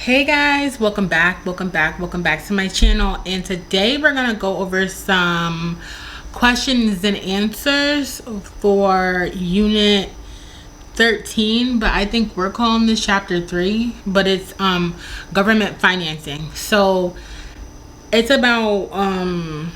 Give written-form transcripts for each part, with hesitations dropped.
Hey guys, welcome back to my channel. And today we're gonna go over some questions and answers for unit 13, but I think we're calling this chapter 3, but it's government financing. So it's about 10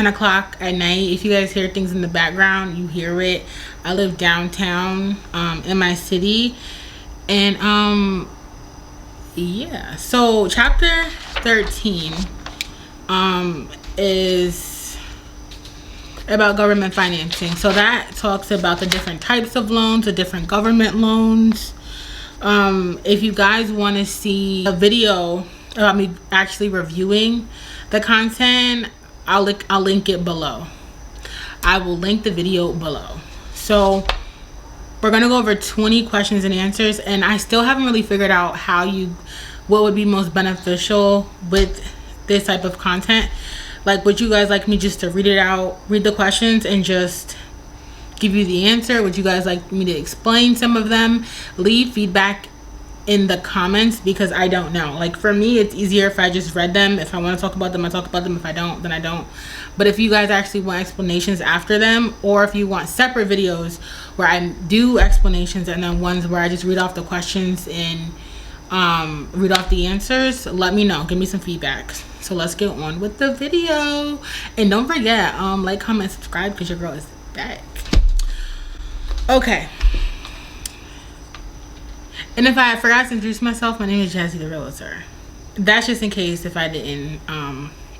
o'clock at night. If you guys hear things in the background, you hear it. I live downtown in my city, and yeah, so chapter 13 is about government financing. So that talks about the different types of loans, the different government loans. If you guys want to see a video about me actually reviewing the content, I'll link it below. I will link the video below. So we're gonna go over 20 questions and answers, and I still haven't really figured out what would be most beneficial with this type of content. Like, would you guys like me just to read it out, read the questions, and just give you the answer? Would you guys like me to explain some of them? Leave feedback in the comments, because I don't know. Like, for me, it's easier if I just read them. If I want to talk about them, I talk about them. If I don't, then I don't. But if you guys actually want explanations after them, or if you want separate videos where I do explanations and then ones where I just read off the questions and read off the answers, let me know. Give me some feedback. So let's get on with the video. And don't forget, like, comment, subscribe, because your girl is back. Okay. And if I forgot to introduce myself, my name is Jazzy the Realtor. That's just in case if I didn't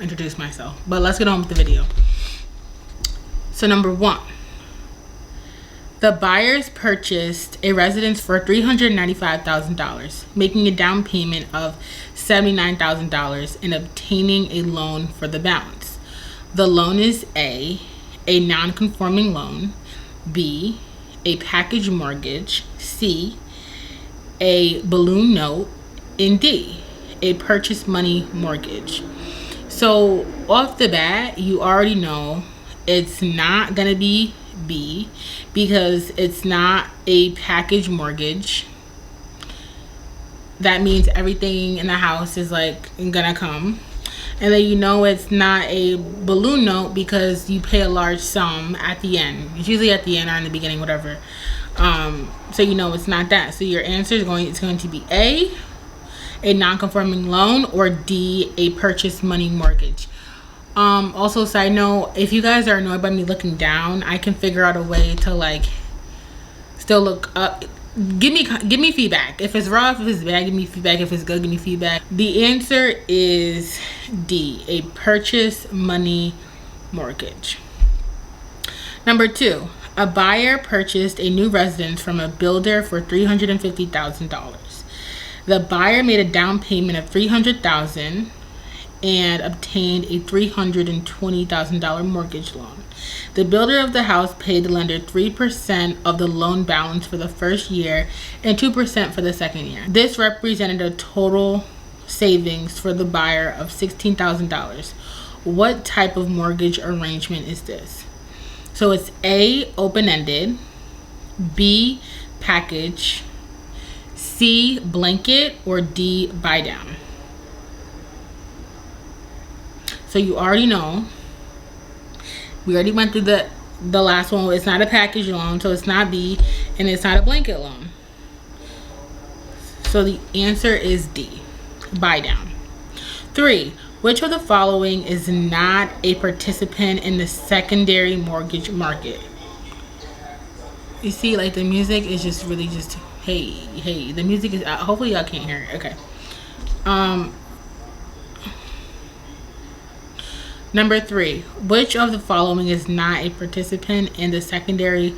introduce myself. But let's get on with the video. So number 1. The buyers purchased a residence for $395,000, making a down payment of $79,000 and obtaining a loan for the balance. The loan is A, non-conforming loan; B, a package mortgage; C, a balloon note; and D, a purchase money mortgage. So off the bat, you already know it's not gonna be B, because it's not a package mortgage. That means everything in the house is like gonna come. And then you know it's not a balloon note, because you pay a large sum at the end. It's usually at the end or in the beginning, whatever. So you know it's not that. So your answer is going to be A, non-conforming loan, or D, a purchase money mortgage. Also, side note, if you guys are annoyed by me looking down, I can figure out a way to like still look up. Give me feedback. If it's rough, if it's bad, give me feedback. If it's good, give me feedback. The answer is D, a purchase money mortgage. Number 2, a buyer purchased a new residence from a builder for $350,000. The buyer made a down payment of $300,000 and obtained a $320,000 mortgage loan. The builder of the house paid the lender 3% of the loan balance for the first year and 2% for the second year. This represented a total savings for the buyer of $16,000. What type of mortgage arrangement is this? So it's A, open-ended; B, package; C, blanket; or D, buy down. So you already know. We already went through the last one. It's not a package loan, so it's not B, and it's not a blanket loan. So the answer is D, buy down. 3, which of the following is not a participant in the secondary mortgage market? You see, like, the music is just really just, hey, the music is, hopefully y'all can't hear it. Okay. Number 3, which of the following is not a participant in the secondary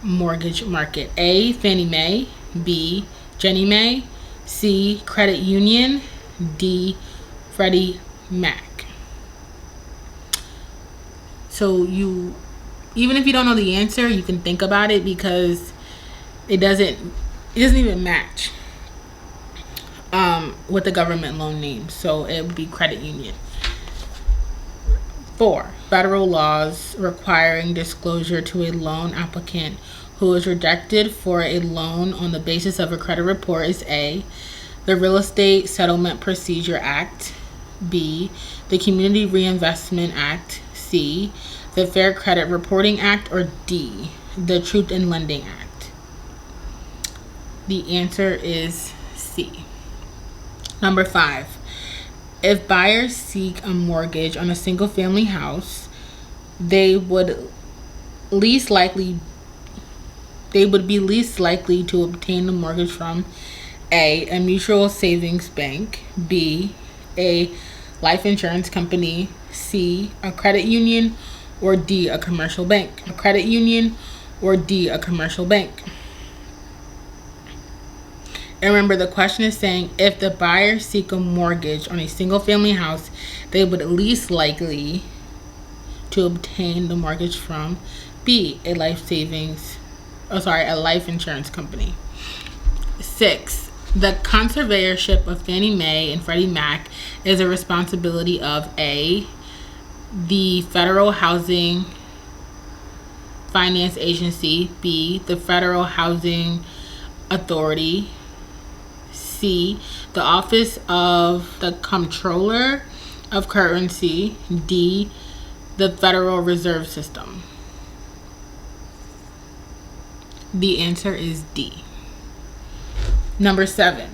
mortgage market? A, Fannie Mae; B, Ginnie Mae; C, credit union; D, Freddie Mac. So you, even if you don't know the answer, you can think about it, because it doesn't even match with the government loan name. So it would be credit union. 4, federal laws requiring disclosure to a loan applicant who is rejected for a loan on the basis of a credit report is A, the Real Estate Settlement Procedure Act, B, the Community Reinvestment Act, C, the Fair Credit Reporting Act, or D, the Truth in Lending Act? The answer is C. Number 5. If buyers seek a mortgage on a single family house, they would be least likely to obtain the mortgage from A, mutual savings bank, B, a life insurance company, C, a credit union, or D, a commercial bank. A credit union or D, a commercial bank. And remember, the question is saying if the buyer seek a mortgage on a single family house, they would least likely to obtain the mortgage from B, a life insurance company. 6. The conservatorship of Fannie Mae and Freddie Mac is a responsibility of A, the Federal Housing Finance Agency, B, the Federal Housing Authority, C, the Office of the Comptroller of Currency, D, the Federal Reserve System. The answer is D. Number 7.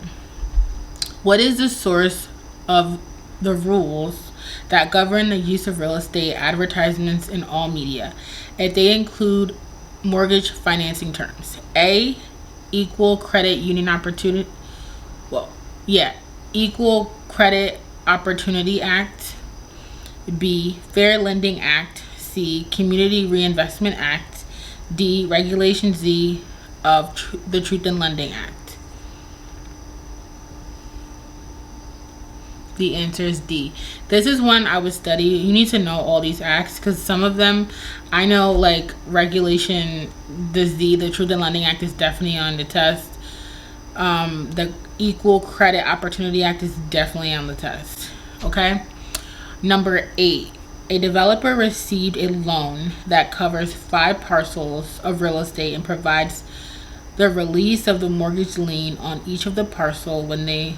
What is the source of the rules that govern the use of real estate advertisements in all media if they include mortgage financing terms? A, Equal Credit Union Opportunity. Equal Credit Opportunity Act. B, Fair Lending Act. C, Community Reinvestment Act. D, Regulation Z of the Truth in Lending Act. The answer is D. This is one I would study. You need to know all these acts because some of them, I know, like Regulation the Z, the Truth in Lending Act, is definitely on the test. The Equal Credit Opportunity Act is definitely on the test. Okay. Number 8. A developer received a loan that covers 5 parcels of real estate and provides the release of the mortgage lien on each of the parcel when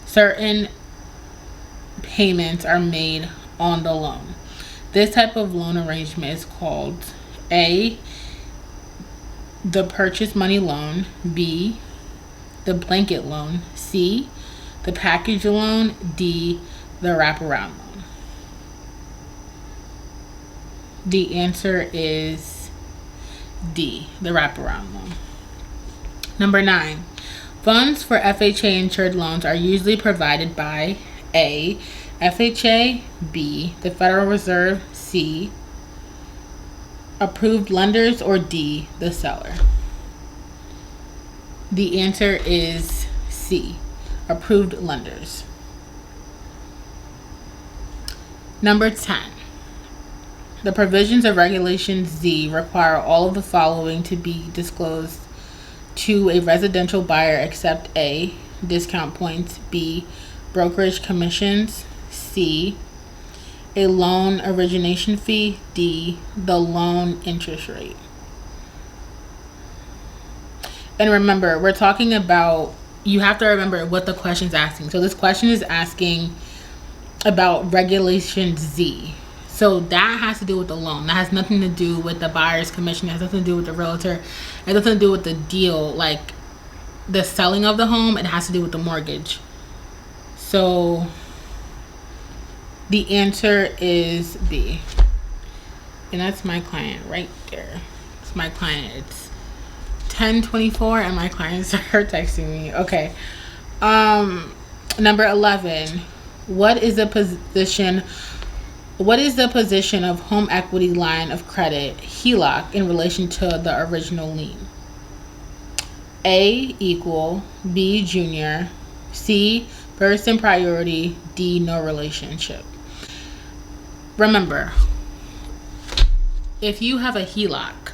certain payments are made on the loan. This type of loan arrangement is called A, the purchase money loan, B, the blanket loan, C, the package loan, D, the wraparound loan. The answer is D, the wraparound loan. Number 9. Funds for FHA insured loans are usually provided by A, FHA, B, the Federal Reserve, C, approved lenders, or D, the seller. The answer is C, approved lenders. Number 10. The provisions of Regulation Z require all of the following to be disclosed to a residential buyer except A, discount points, B, brokerage commissions, C, a loan origination fee, D, the loan interest rate. And remember, we're talking about, you have to remember what the question is asking. So this question is asking about Regulation Z. So that has to do with the loan. That has nothing to do with the buyer's commission. It has nothing to do with the realtor. It has nothing to do with the deal, like the selling of the home. It has to do with the mortgage. So the answer is B. And that's my client right there. It's my client. It's 10:24 and my clients are texting me. Okay. Number 11. What is the position of home equity line of credit, HELOC, in relation to the original lien? A, equal, B, junior, C, first in priority, D, no relationship. Remember, if you have a HELOC,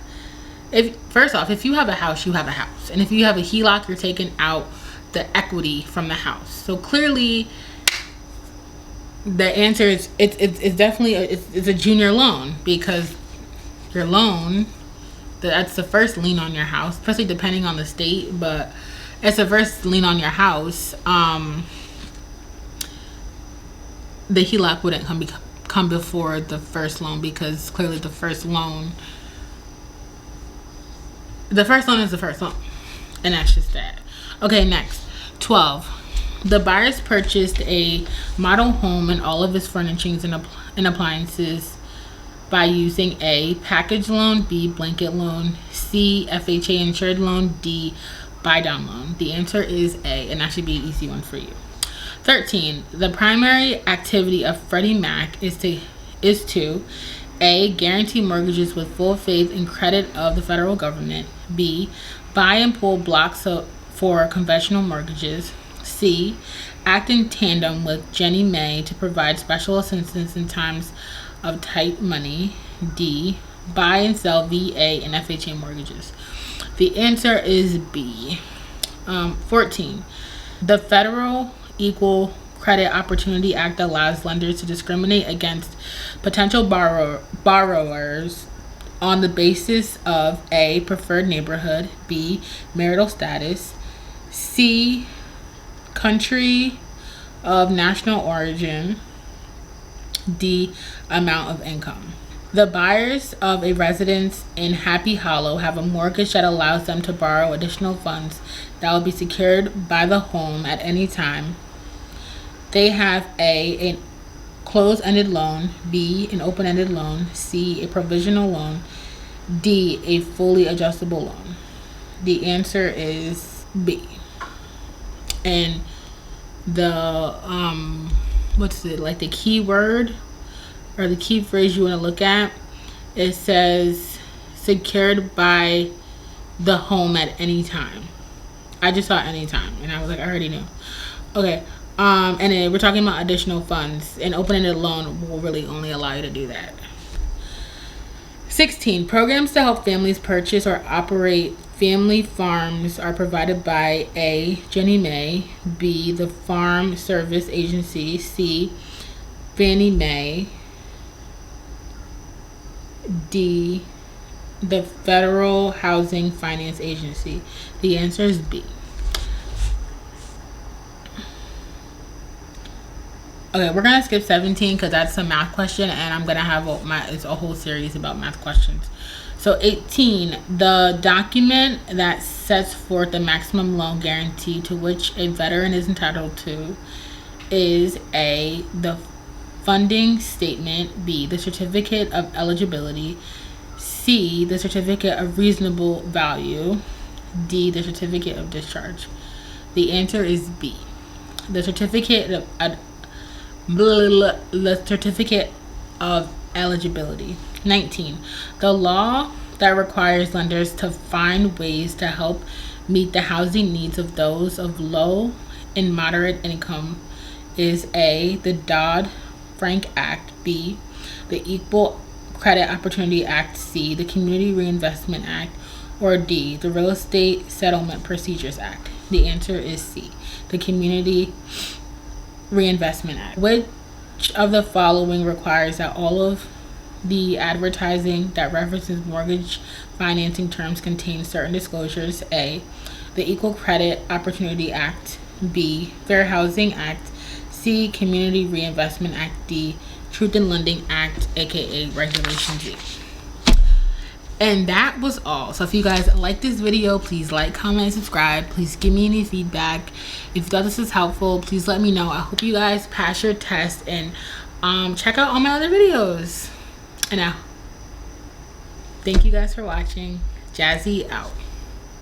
if you have a house, you have a house. And if you have a HELOC, you're taking out the equity from the house. So clearly, the answer is it's definitely it's a junior loan, because your loan, that's the first lien on your house, especially depending on the state, but it's a first lien on your house, the HELOC wouldn't come before the first loan, because clearly the first loan is the first loan, and that's just that. Okay, next. 12. The buyers purchased a model home and all of its furnishings and appliances by using A, package loan, B, blanket loan, C, FHA insured loan, D, buy down loan. The answer is A, and that should be an easy one for you. 13. The primary activity of Freddie Mac is to A, guarantee mortgages with full faith and credit of the federal government. B, buy and pull blocks for conventional mortgages. C, act in tandem with Ginnie Mae to provide special assistance in times of tight money. D, buy and sell VA and FHA mortgages. The answer is B. 14. The Federal Equal Credit Opportunity Act allows lenders to discriminate against potential borrowers on the basis of A, preferred neighborhood, B, marital status, C, country of national origin, D, amount of income. The buyers of a residence in Happy Hollow have a mortgage that allows them to borrow additional funds that will be secured by the home at any time. They have A, closed-ended loan, B, an open-ended loan, C, a provisional loan, D, a fully adjustable loan. The answer is B. And the the key word or the key phrase you want to look at, it says secured by the home at any time. I just saw any time and I was like, I already knew. Okay. And then we're talking about additional funds. An open-ended loan will really only allow you to do that. 16. Programs to help families purchase or operate family farms are provided by A, Ginnie Mae, B, the Farm Service Agency, C, Fannie Mae, D, the Federal Housing Finance Agency. The answer is B. Okay, we're gonna skip 17 because that's a math question, and I'm gonna have it's a whole series about math questions. So 18, the document that sets forth the maximum loan guarantee to which a veteran is entitled to is A, the funding statement, B, the certificate of eligibility, C, the certificate of reasonable value, D, the certificate of discharge. The answer is B. The certificate of eligibility. 19. The law that requires lenders to find ways to help meet the housing needs of those of low and moderate income is A, the Dodd-Frank Act, B, the Equal Credit Opportunity Act, C, the Community Reinvestment Act, or D, the Real Estate Settlement Procedures Act. The answer is C, the Community Reinvestment Act. Which of the following requires that all of the advertising that references mortgage financing terms contains certain disclosures? A, the Equal Credit Opportunity Act, B, Fair Housing Act, C, Community Reinvestment Act, D, Truth in Lending Act, aka Regulation Z. And that was all. So if you guys like this video, please like, comment, and subscribe. Please give me any feedback. If you thought this was helpful, please let me know. I hope you guys pass your test, and check out all my other videos. And now, thank you guys for watching. Jazzy out.